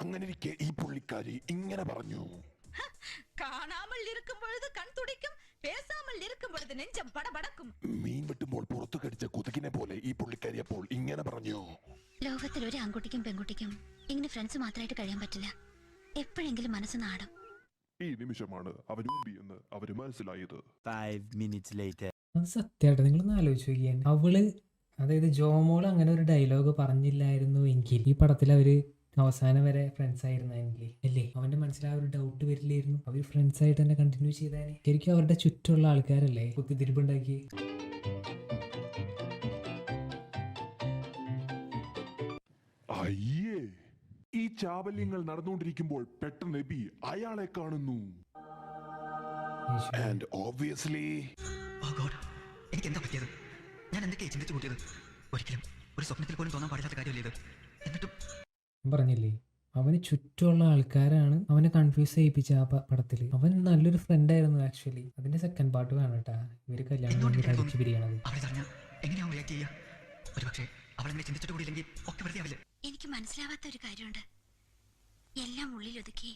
അങ്ങനെ ഇരിക്കെ ഈ പുള്ളിക്കാരി ഇങ്ങനെ പറഞ്ഞു. കാണാமல் இருக்கும் பொழுது கண் துடிக்கும், பேசாமல் இருக்கும் பொழுது நெஞ்சம் படபடக்கும். മീൻ വെട്ടുമ്പോൾ പുറത്തു കടിച്ച കൊതുകിനെ പോലെ ഈ പുള്ളിക്കാരി അപ്പോൾ ഇങ്ങനെ പറഞ്ഞു. ലോകത്തിൽ ഒരു ആൺകുട്ടിക്കും പെൺകുട്ടിക്കും ഇങ്ങനെ ഫ്രണ്ട്സ് മാത്രമായിട്ട് കഴിയാൻ പറ്റില്ല. എപ്പോഴെങ്കിലും മനസ്സ് നാടും. ഈ നിമിഷമാണ് അവരൂമ്പി എന്ന് അവര് മനസ്സിലായത്. 5 minutes later. അത് സത്യമായിട്ട് നിങ്ങളൊന്ന് ആലോചിച്ച് നോക്കിയാണ്. അവള് അതായത് ജോമോൾ അങ്ങനെ ഒരു ഡയലോഗ് പറഞ്ഞില്ലായിരുന്നു എങ്കിൽ ഈ പടത്തിൽ അവര് അവസാനം വരെ ഫ്രണ്ട്സ് ആയിരുന്നെങ്കിൽ അല്ലേ അവന്റെ മനസ്സിൽ ആ ഒരു ഡൗട്ട് വരില്ലായിരുന്നു. അവർ ഫ്രണ്ട്സ് ആയിട്ട് തന്നെ കണ്ടിന്യൂ ചെയ്താൽ ശരിക്കും അവരുടെ ചുറ്റുമുള്ള ആൾക്കാരല്ലേ കുത്തിത്തിരിപ്പുണ്ടാക്കി. അയ്യേ, ഈ ചാവല്യങ്ങൾ നടന്നുകൊണ്ടിരിക്കുമ്പോൾ പെട്ടെന്ന് നബി അയാളെ കാണുന്നു. And obviously എനിക്ക് എന്താ പറ്റിയത്? ഞാൻ എന്തൊക്കെയാ ചിന്തിച്ചു കൂട്ടിയത്? ഒരിക്കലും ഒരു സ്വപ്നത്തിൽ പോലും തോന്നാൻ പാടില്ലാത്ത കാര്യമല്ലേ ഇത്? എന്നിട്ടും പറഞ്ഞില്ലേ അവന് ചുറ്റുമുള്ള ആൾക്കാരാണ് അവനെ കൺഫ്യൂസ് ചെയ്യിപ്പിച്ച ആ പടത്തില്. അവൻ നല്ലൊരു ഫ്രണ്ട് ആയിരുന്നു ആക്ച്വലി. അതിന്റെ സെക്കൻഡ് പാർട്ട് വേണം കേട്ടാ. ഇവര് കല്യാണം കഴിച്ച് പിരിയണത്. അവളെ പറഞ്ഞ എങ്ങനെയാവും റിയാക്ട് ചെയ്യുക? ഒരുപക്ഷെ അവളെങ്ങനെ ചിന്തിച്ചിട്ട് കൂടിയില്ലെങ്കിൽ ഒക്കെ വെറുതെ ആവില്ല. എനിക്ക് മനസ്സിലാവാത്ത ഒരു കാര്യമുണ്ട്. എല്ലാം ഉള്ളിലൊതുക്കി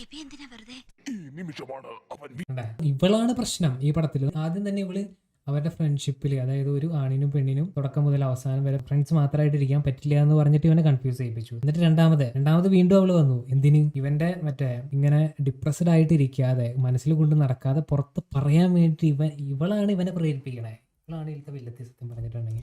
എബി എന്തിനാ വെറുതെ? ഈ നിമിഷമാണ് അവൻ ഇവളാണ് പ്രശ്നം ഈ പടത്തിൽ. ആദ്യം തന്നെ ഇവള് അവരുടെ ഫ്രണ്ട്ഷിപ്പിൽ അതായത് ഒരു ആണിനും പെണ്ണിനും തുടക്കം മുതൽ അവസാനം വരെ ഫ്രണ്ട്സ് മാത്രമായിട്ട് ഇരിക്കാൻ പറ്റില്ല എന്ന് പറഞ്ഞിട്ട് ഇവനെ കൺഫ്യൂസ് ചെയ്യിപ്പിച്ചു. എന്നിട്ട് രണ്ടാമത് വീണ്ടും അവള് വന്നു. എന്തിന്? ഇവന്റെ ഇങ്ങനെ ഡിപ്രസ്ഡ് ആയിട്ട് ഇരിക്കാതെ മനസ്സിൽ കൊണ്ട് നടക്കാതെ പുറത്ത് പറയാൻ വേണ്ടി ഇവളാണ് ഇവനെ പ്രേരിപ്പിക്കണേ. ഇവളാണ് ഇതിലത്തെ വില്ലത്തി സത്യം പറഞ്ഞിട്ടുണ്ടെങ്കിൽ.